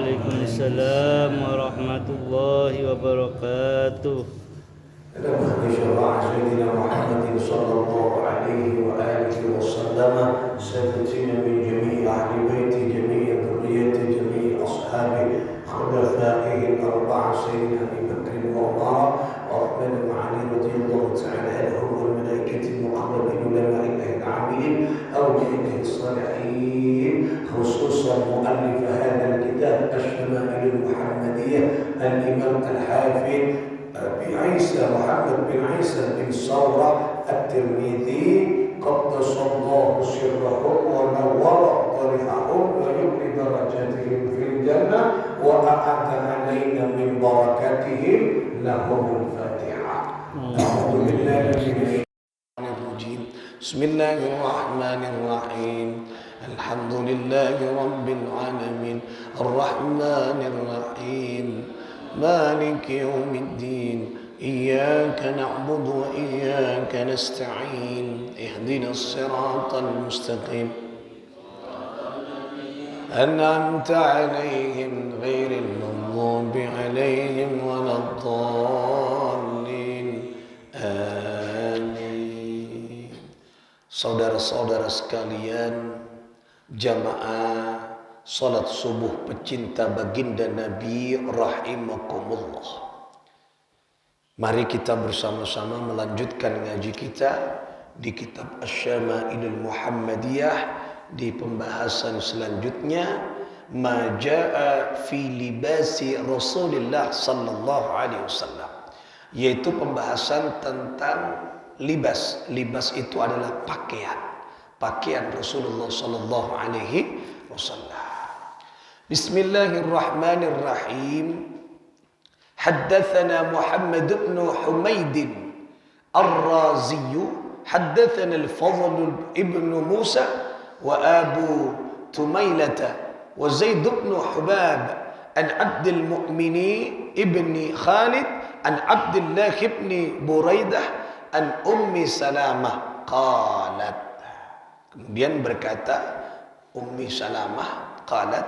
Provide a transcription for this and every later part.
Waalaikumsalam warahmatullahi wabarakatuh. لما شرع سيدنا محمد صلى الله عليه وآله وسلم سادتين من جميع أهل بيته جميع ذريته جميع أصحابه خلفائه الأربعة سيدنا أبي بكر وعمر وعثمان وعلي رضي الله تعالى عنهم والملائكة المقربين علماء الله العاملين أوليائه الصالحين خصوصا مؤلف هذا الكتاب الشمائل المحمدية الإمام الحافظ أبي عيسى محمد بن عيسى بن ثورة الترمذي قدس الله سرهم ونور ضريحهم ويبقي درجاتهم في الجنة وأعد علينا من بركاتهم لهم الفاتحة. أعوذ بالله من الشيطان الرجيم. بسم الله الرحمن الرحيم. الحمد لله رب العالمين الرحمن الرحيم مالك يوم الدين إياك نعبد وإياك نستعين اهدنا الصراط المستقيم أنعمت عليهم غير المغضوب عليهم ولا الضالين آمين. Saudara-saudara sekalian, jamaah salat subuh pecinta baginda Nabi rahimakumullah. Mari kita bersama-sama melanjutkan ngaji kita di kitab Asy-Syama'ilul Muhammadiyah di pembahasan selanjutnya ma jaa fi libasi Rasulillah sallallahu alaihi wasallam, yaitu pembahasan tentang libas. Libas itu adalah pakaian Rasulullah sallallahu alaihi wasallam. Bismillahirrahmanirrahim. Haddatsana Muhammad bin Humaid Ar-Razi, haddatsana Al-Fadl ibn Musa wa Abu Tumailah wa Zaid bin Hubab an Abdul Mu'min ibn Khalid an Abdullah ibn Buraidah an Ummi Salamah qalat. Kemudian berkata Ummi Salamah qalat,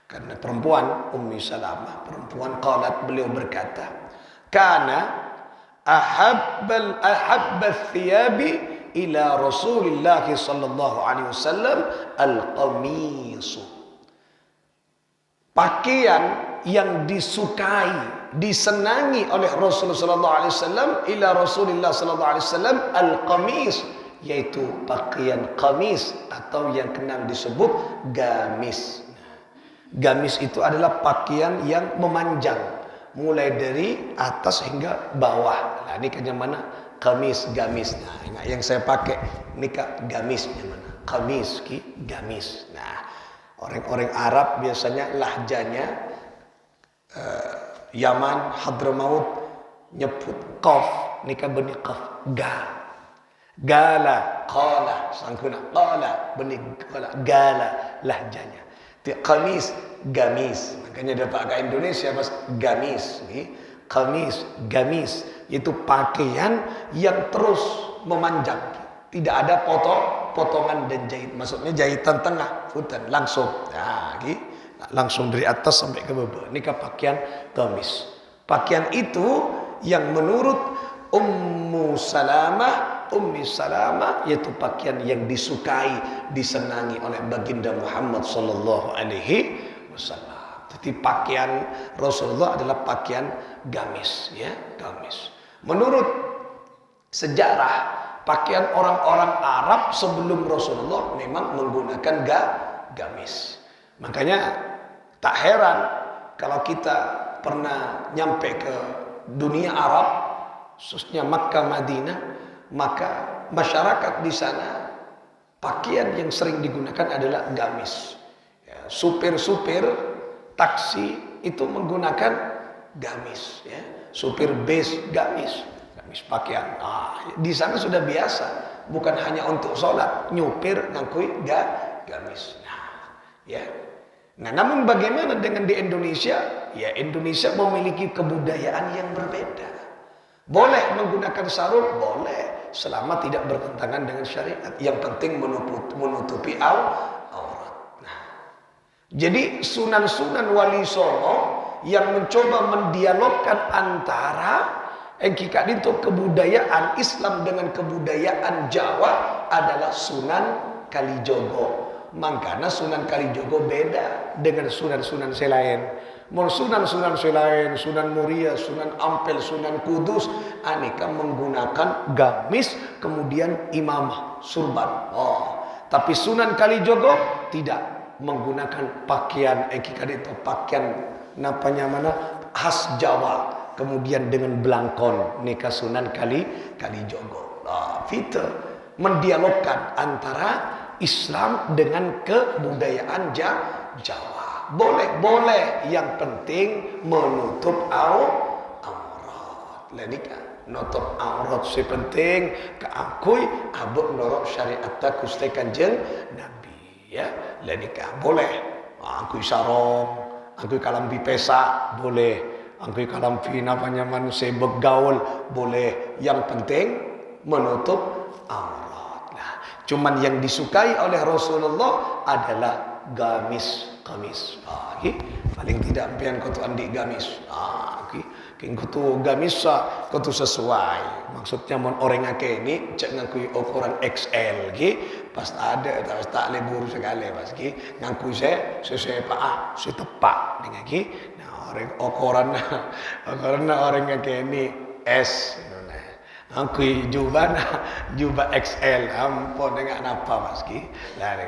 karena perempuan Ummi Salamah perempuan, qalat beliau berkata, kana ahabba thiyabi ila Rasulillah sallallahu alaihi wasallam al-qamis. Pakaian yang disukai, disenangi oleh Rasulullah sallallahu alaihi wasallam ila Rasulillah sallallahu alaihi wasallam al-qamis, yaitu pakaian qamis atau yang kenal disebut gamis. Gamis itu adalah pakaian yang memanjang mulai dari atas hingga bawah. Nah, ini kan yang mana? Kamis, gamis. Nah, yang saya pakai ini kak gamis yang mana? Kamis, gamis. Nah, orang-orang Arab biasanya lahjanya Yaman, Hadramaut nyebut qaf, ini kan benih qaf, gala, qala, sangkuna qala, benih qala, gala lahjanya. Kamis, gamis. Makanya ada pakai Indonesia mas gamis, kamis, gamis. Itu pakaian yang terus memanjang, tidak ada potongan dan jahit. Maksudnya jahitan tengah, futan langsung. Nah, langsung dari atas sampai ke bawah. Ini pakaian gamis. Pakaian itu yang menurut Ummi Salamah yaitu pakaian yang disukai, disenangi oleh baginda Muhammad sallallahu alaihi wasallam. Jadi pakaian Rasulullah adalah pakaian gamis, ya, gamis. Menurut sejarah, pakaian orang-orang Arab sebelum Rasulullah memang menggunakan gamis. Makanya tak heran kalau kita pernah nyampe ke dunia Arab, khususnya Makkah, Madinah, maka masyarakat di sana pakaian yang sering digunakan adalah gamis. Ya, supir-supir taksi itu menggunakan gamis. Ya, supir bus gamis pakaian. Di sana sudah biasa, bukan hanya untuk sholat, nyupir ngakui gamis. Nah, namun bagaimana dengan di Indonesia? Ya, Indonesia memiliki kebudayaan yang berbeda. Boleh menggunakan sarung, boleh, selama tidak bertentangan dengan syariat. Yang penting menutupi aurat. Nah, Jadi sunan-sunan Wali Songo yang mencoba mendialogkan antara itu kebudayaan Islam dengan kebudayaan Jawa adalah Sunan Kalijogo. Makanya Sunan Kalijogo beda dengan sunan-sunan selain. Mau sunan-sunan selain, Sunan Muria, Sunan Ampel, Sunan Kudus, aneka menggunakan gamis kemudian imamah surban. Tapi Sunan Kalijogo tidak menggunakan pakaian itu pakaian khas Jawa. Kemudian dengan belangkon nikah Sunan Kalijogo. Kita mendialogkan antara Islam dengan kebudayaan Jawa. Boleh. Yang penting menutup aurat. Lenika nutup aurat sepenting keakui abuk norok syariat Gusti Kanjeng Nabi. Ya, lenika boleh. Angkui sarong, angkui kalambi pesak boleh. Angkui kalambi manusia begaul boleh. Yang penting menutup aurat. Cuman yang disukai oleh Rasulullah adalah gamis. Paling tidak pian kau tu andi gamis. Kau tu gamis kau tu sesuai. Maksudnya mon orang ake ini cek ngakui ukuran XL. Pas ada tak lebur sekali pas ngakui saya tepak dengan ukuran orang ake ini S. Angkui jubah XL ampun dengan apa maski.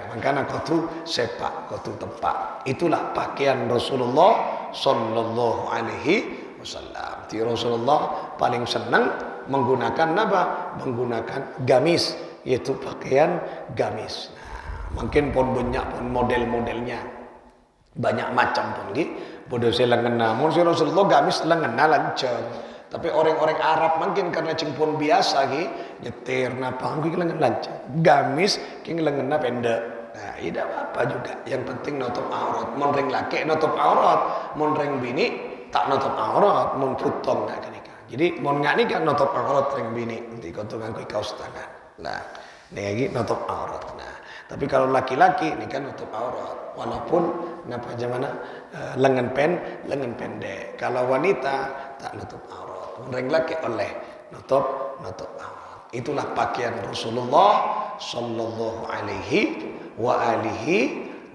Makanya kau tu sepak, kau tu tepak. Itulah pakaian Rasulullah Sallallahu Alaihi Wasallam. Rasulullah paling senang menggunakan apa? Menggunakan gamis, yaitu pakaian gamis. Mungkin pun banyak pun model-modelnya, banyak macam pun bodoh saya lengan. Namun Rasulullah gamis lengan lancang. Tapi orang-orang Arab mungkin karena cingpon biasa nyetir napa angku lengan lancang. Gamis lengan pendek. Tidak apa-apa juga. Yang penting nutup aurat. Mon reng laki nutup aurat, mon reng bini tak nutup aurat, mon putong nak nikah. Jadi mon ngak nikah nutup aurat reng bini. Nanti kau tu ngangku kaos tangan. Ini lagi nutup aurat. Tapi kalau laki-laki ini kan nutup aurat. Walaupun lengan pendek. Kalau wanita tak nutup aurat. Orang laki oleh nutup aurat. Itulah pakaian Rasulullah Sallallahu Alaihi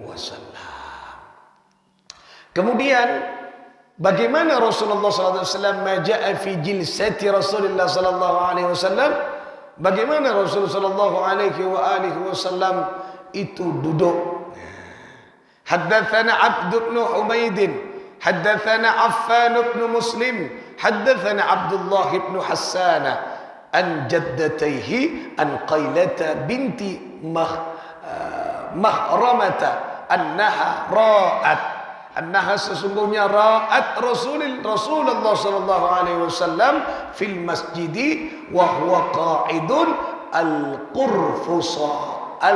Wasallam. Kemudian bagaimana Rasulullah Sallallahu Alaihi Wasallam maja'a fi jilsati Rasulullah Sallallahu Alaihi Wasallam? Bagaimana Rasulullah Sallallahu Alaihi Wasallam itu duduk? Haddatsana Abd bin Humaid, haddatsana Affan bin Muslim, haddatsana Abdullah bin Hassan an jaddatayhi an Qailata binti Mahramata annaha sesungguhnya ra'at Rasulullah sallallahu alaihi wasallam fil masjidi wa huwa qa'idun al-qurfusa'a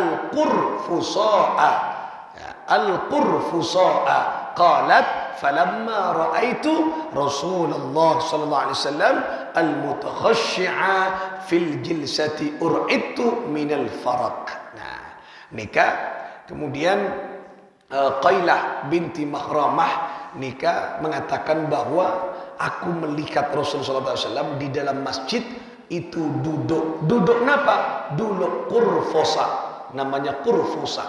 qalat falamma ra'aitu Rasulullah sallallahu alaihi wasallam al-mutakhashshi'a fil jilsati ur'idtu minal faraq. Nikah kemudian Qailah binti Mahramah nikah mengatakan bahwa aku melihat Rasulullah SAW di dalam masjid itu duduk napa? Duduk kurfusa, namanya kurfusa.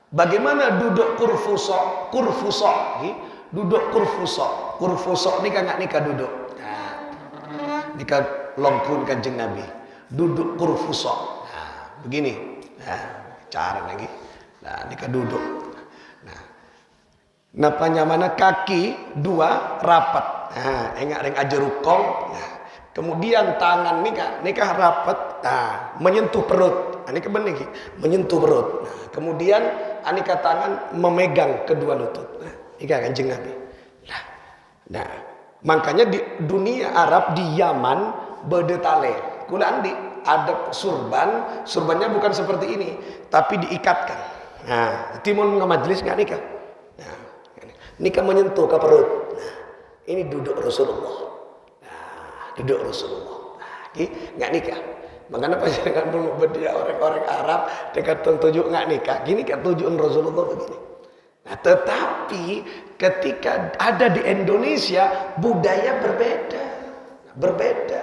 Bagaimana duduk kurfusa? Duduk kurfusa nikah nggak nikah duduk? Nikah longkun Kanjeng Nabi. Duduk kurfusa. Begini. Cara lagi. Nikah duduk. Napanya mana kaki dua rapat. Enggak reng aja rukong. Kemudian tangan nikah rapat. Menyentuh perut. Nikah benih. Menyentuh perut. Kemudian nikah tangan memegang kedua lutut. Nikah Kanjeng Nabi. Makanya di dunia Arab di Yaman bedetale. Kula andi ada surbannya bukan seperti ini, tapi diikatkan. Timun ngamajelis nggak nikah. Nikah menyentuh ke perut. Ini duduk Rasulullah. Duduk Rasulullah. Nggak nikah. Makanya pasangan belum berdia orang-orang Arab dekat tunjuk nggak nikah. Gini kan tujuan Rasulullah begini. Nah, tetapi ketika ada di Indonesia budaya berbeda.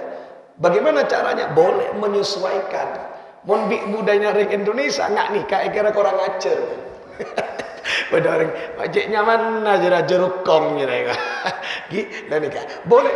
Bagaimana caranya? Boleh menyesuaikan. Mun budaya ring Indonesia nggak nikah, kira kurang ajar. Pada orang wajibnya mana jeruk kong gitu. Gila nikah. Boleh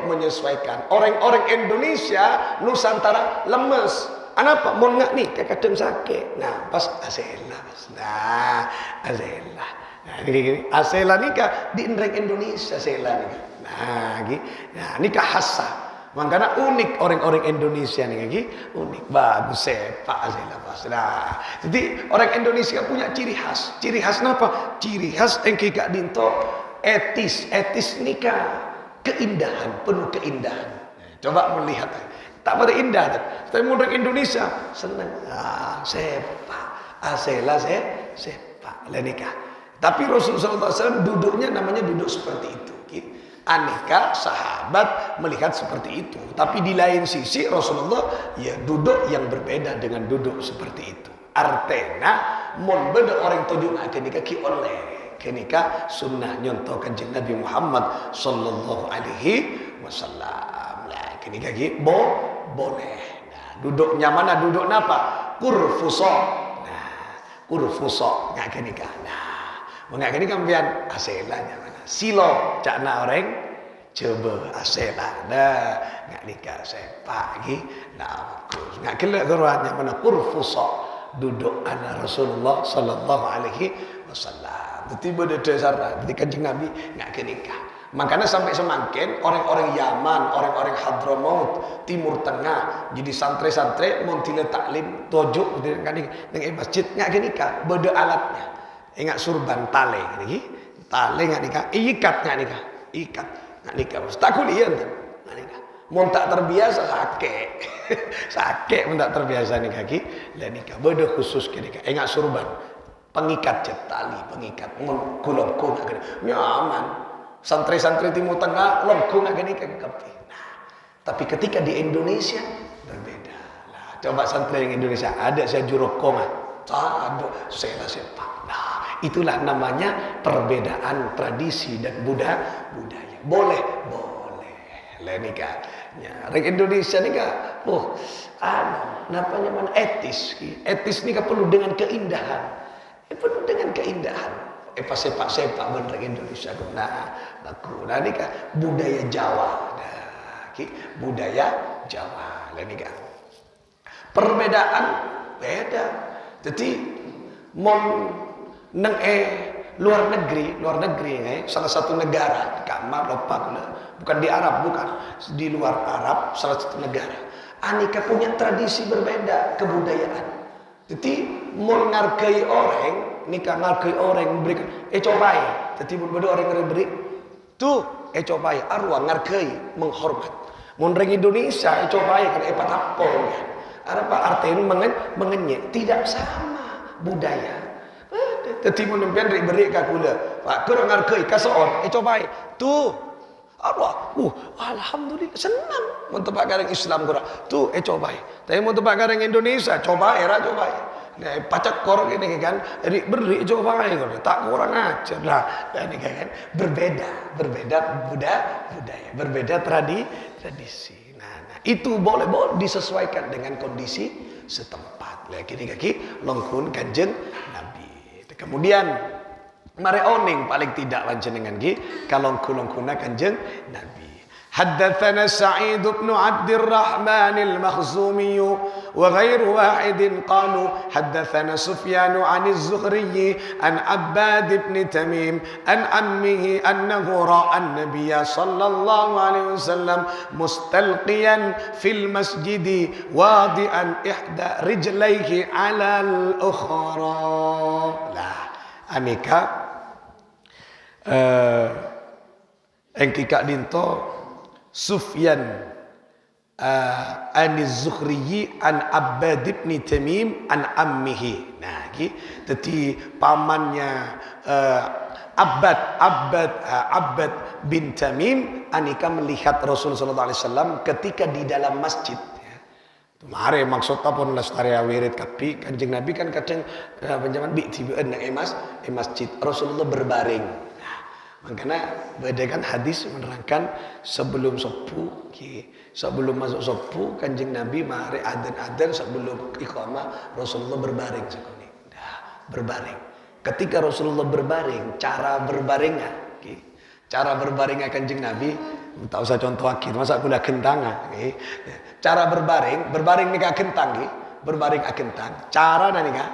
menyesuaikan. Orang-orang Indonesia Nusantara lemes. Kenapa? Mau nggak nikah kadang sakit. Nah, pas asela, pas. Nah, asela. Nah, gini. Asela nikah di Indonesia asela nikah. Nah, gini. Nah, nikah hasa. Makanya unik orang-orang Indonesia nih, unik, bagus sepak asela pas. Nah, jadi orang Indonesia punya ciri khas. Ciri khas apa? Ciri khas yang kika dinto etis nikah, keindahan, penuh keindahan. Coba melihat, tak pada indah, tapi orang Indonesia senang. Sepak, asela sepak, nikah. Tapi Rasulullah SAW duduknya namanya duduk seperti itu. Aneka sahabat melihat seperti itu, tapi di lain sisi Rasulullah ya duduk yang berbeda dengan duduk seperti itu. Artinya mon beda orang tujuh kenika ki oleh kenika sunnah nyontoh kanjeng Nabi Muhammad sallallahu alaihi wasallam. Nah, kenika ki boleh. Nah, duduknya mana? Duduk napa? Kurfuso. Nah, kurfuso nggak kenika. Nah, nggak kenika pian aselanya. Silo cakna orang coba asela dah nggak nikah sepak lagi nah nggak kelak keruannya mana kurfuso duduk anak Rasulullah sallallahu alaihi wasallam tiba di dasar di kanjeng Nabi nggak nikah. Makanya sampai semakin orang-orang Yaman, orang-orang Hadramaut, Timur Tengah jadi santri-santri montile taklim tojuk dengan masjid nggak nikah beda alatnya ingat surban tale gini. Tali nggak nikah, ikat nggak nikah, tak kuliah nggak nikah. Mau tak terbiasa sakit, mau tak terbiasa nikah dan nikah. Beda khusus ke nikah, ingat surban, pengikat tali, mau kulongku nggak nyaman. Santri-santri Timur Tengah, longku nggak nikah. Nah, tapi ketika di Indonesia berbeda. Nah, coba santri yang Indonesia ada saya jurokonga, saya sepak. Itulah namanya perbedaan tradisi dan budaya. Boleh. Nikah. Ya, Indonesia nikah. Namanya mana etis. Etis nikah penuh dengan keindahan. Sepak bener Indonesia. Nah, nikah budaya Jawa. Budaya Jawa. Nikah. Perbedaan beda. Jadi neng luar negeri salah satu negara kamar lupa bukan di Arab di luar Arab salah satu negara aneka punya tradisi berbeda kebudayaan jadi mau ngargai orang nikah ngargai orang berikan cobai jadi berbeda orang beri tuh cobai arwah ngargai menghormat mau orang Indonesia cobai kan patapong apa artinya mengenyek tidak sama budaya. Tetapi menimpian dari beri kakula. Pak kurang ngarkai kasoon. Coba tu. Apa? Alhamdulillah senang. Mun tempat garang Islam kurang. Tu coba. Tapi mun tempat garang Indonesia coba coba. Nah, pacak korang ini kan. Beri coba tak kurang ajar lah. Dan ini kan berbeda budaya, berbeda tradisi. Nah, itu boleh disesuaikan dengan kondisi setempat. Kaki longkun kanjeng Nabi. Kemudian mare oning paling tidak panjenengan ki kalongku-longkuna kanjeng Nabi. Haddatsana Sa'id bin Abdul Rahman al-Makhzumi wa ghairu wahid qalu haddatsana Sufyan 'an az-Zuhri an Abbad ibn Tamim an ammihi annahu ra'a an-nabiy sallallahu alaihi wasallam mustalqiyan fil masjid wadi'an ihda rijlaihi 'ala al-ukhra. Aneka engkika dinto Sufyan an-Zuhri an Abbad ibn Tamim an ammihi. Nah, jadi pamannya Abbad bin Tamim aneka melihat Rasulullah SAW ketika di dalam masjid. Mari maksudnya pun lestari wirid kapi Kanjeng Nabi kan kadang penjaman bi tiba nang masjid Rasulullah berbaring. Nah, makanya beda kan hadis menerangkan sebelum sepuh sebelum masuk sepuh Kanjeng Nabi mari adzan sebelum iqamah Rasulullah berbaring sekali. Nah, berbaring. Ketika Rasulullah berbaring, cara berbaringnya cara berbaringnya Kanjeng Nabi tak usah contoh akhir masa kula kentang cara berbaring nika kentang berbaring kentang cara nika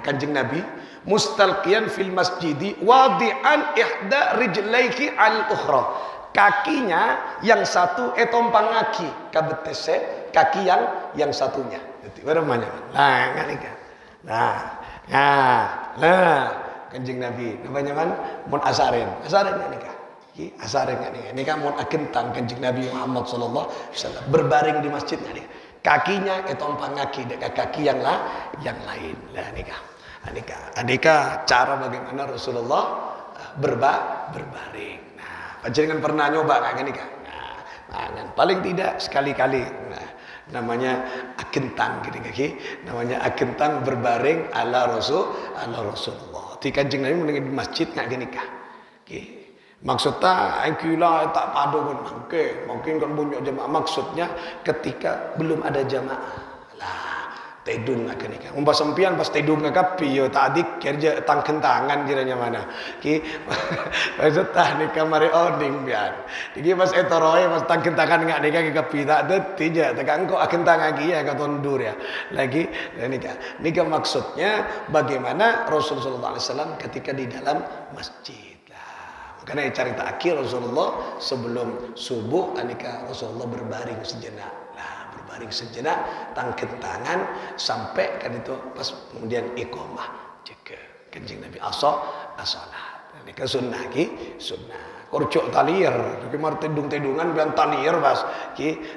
Kanjeng Nabi mustalqiyan fil masjidi wadi'an ihda rijlaihi al ukhra kakinya yang satu tompang kaki kabetese kaki yang satunya jadi namanya nika Kanjeng Nabi namanya man mun asarin nika asarin ini kan mau akentang Kanjeng Nabi Muhammad sallallahu alaihi wasallam berbaring di masjid nih kakinya tompang kaki dekat kaki yang lain lah nikah cara bagaimana Rasulullah berbaring nah panjenengan pernah nyoba nggak nikah nah paling tidak sekali-kali namanya akentang namanya akentang berbaring ala Rasulullah di Kanjeng Nabi di masjid nggak nikah maksudnya angkila tak padu pun mungkin kan bunyi jamaah maksudnya ketika belum ada jamaah lah tedung akan nikah umpah sempian pas tedung kapi yo tak adik kerja tang kentangan kiranya mana maksudnya nikah mari oding biar jadi pas etoroy pas tang kentangan nggak nikah kapi tak detik aja tekan kok akan tang lagi ya kata undur ya lagi nikah maksudnya bagaimana Rasulullah SAW ketika di dalam masjid. Karena cerita akhir Rasulullah sebelum subuh anika Rasulullah berbaring sejenak. Berbaring sejenak tangan sampai kan itu pas kemudian iqamah jaga Kanjeng Nabi as-salat. Anika sunnah sunnah. Korcok talier, tapi mar tedung-tedungan biar talier bas.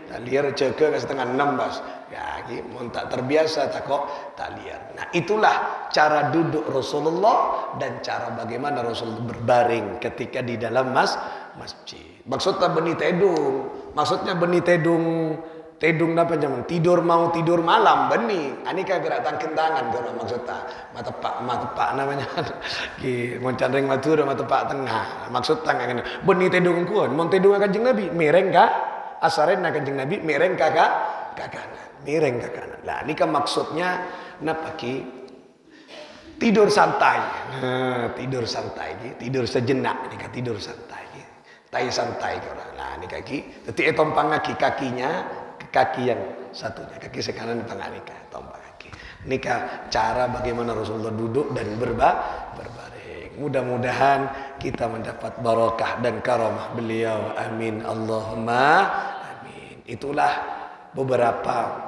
Talier jaga ke setengah 6 bas. Ya, mun tak terbiasa tak kok talier. Nah, itulah cara duduk Rasulullah dan cara bagaimana Rasulullah berbaring ketika di dalam masjid. Maksudnya benih tedung apa zaman tidur malam benih. Anika gerak kentangan kalau maksudnya mata pak namanya. Mon candring matur mata pak tengah. Maksudnya ngene. Benih tedung kuon, mon tedung Kanjeng Nabi mereng ka asaren Kanjeng Nabi mereng ka kanan. Miring ke kanan. Lah ini kan maksudnya napa tidur santai. Tidur santai tidur sejenak ini kan tidur santai tai santai orang. Lah ini kaki dadi tompang kakinya ke kaki yang satunya kaki sekanan tangan nika tompang kaki. Nika cara bagaimana Rasulullah duduk dan berbaring. Mudah-mudahan kita mendapat barokah dan karamah beliau. Amin Allahumma amin. Itulah beberapa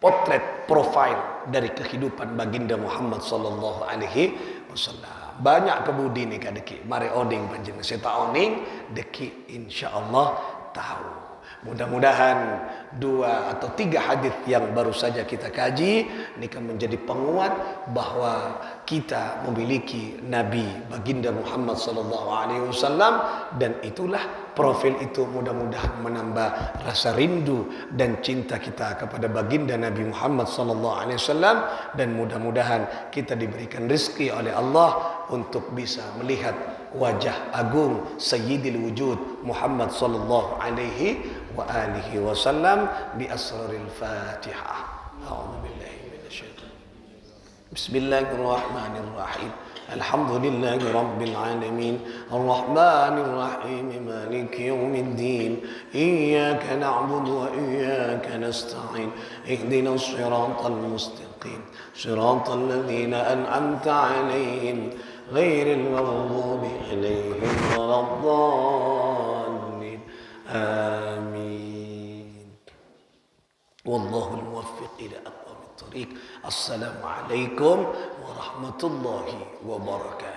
potret profil dari kehidupan baginda Muhammad sallallahu alaihi wasallam. Banyak kebudi nih kadeki mari oding panjenengan seta oning deki insyaallah tahu. Mudah-mudahan 2 atau 3 hadis yang baru saja kita kaji ini kan menjadi penguat bahwa kita memiliki Nabi baginda Muhammad sallallahu alaihi wasallam dan itulah profil itu mudah-mudahan menambah rasa rindu dan cinta kita kepada baginda Nabi Muhammad sallallahu alaihi wasallam dan mudah-mudahan kita diberikan rezeki oleh Allah untuk bisa melihat wajah agung Sayyidil Wujud Muhammad sallallahu alaihi wa alihi wasallam bi asraril Fatihah. A'udzu billahi minasyaitonir rajim. Bismillahirrahmanirrahim. Alhamdulillahi rabbil alamin. Arrahmanir rahim. Maliki yaumiddin. Iyyaka na'budu wa iyyaka nasta'in. Ihdinas siratal mustaqim. Siratal ladzina an'amta 'alaihim ghairil maghdubi 'alaihim waladdallin. Amin. Wallahul muwaffiq ila aqwamit thoriq. Assalamualaikum warahmatullahi wabarakatuh.